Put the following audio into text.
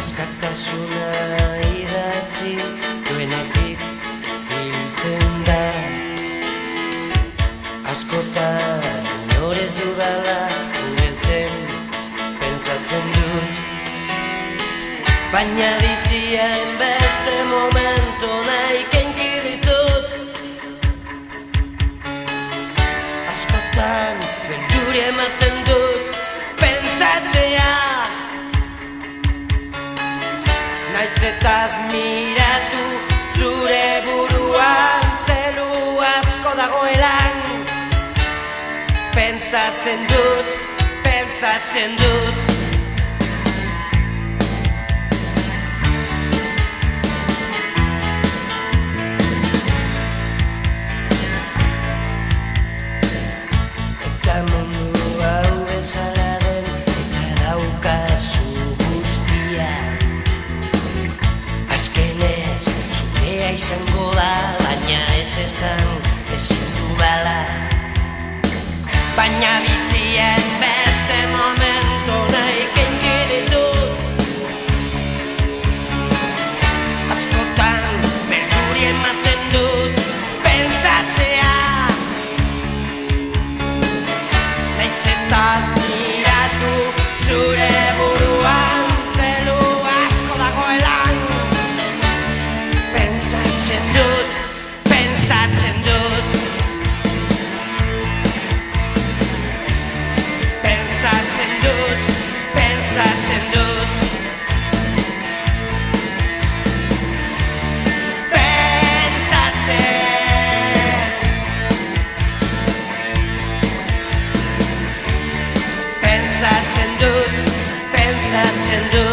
askatasuna idatzi duenetik hiltzen da. Askotan inorez dudala ulertzen pentsatzen dut, baina bizian beste momento nahi kenki ditut. Askotan belduri ematen dut pentsatzea, naiz eta admiratu zure buruan zelu asko dagoelan. Pentsatzen dut, pentsatzen dut. Eta mundu hau bezala den eta daukazu guztia. Azkenez zurea izango da, baina ez esan ezin dudala. Baina bizien beste momento nahi kenki ditut. Askotan belduri ematen dut pentsatzea, naiz eta admiratu zure buruan zelu asko dagoelan. Pentsatzen dut, pentsatzen dut. Pentsatzen dut, pentsatzen dut. Pentsatzen dut, pentsatzen dut.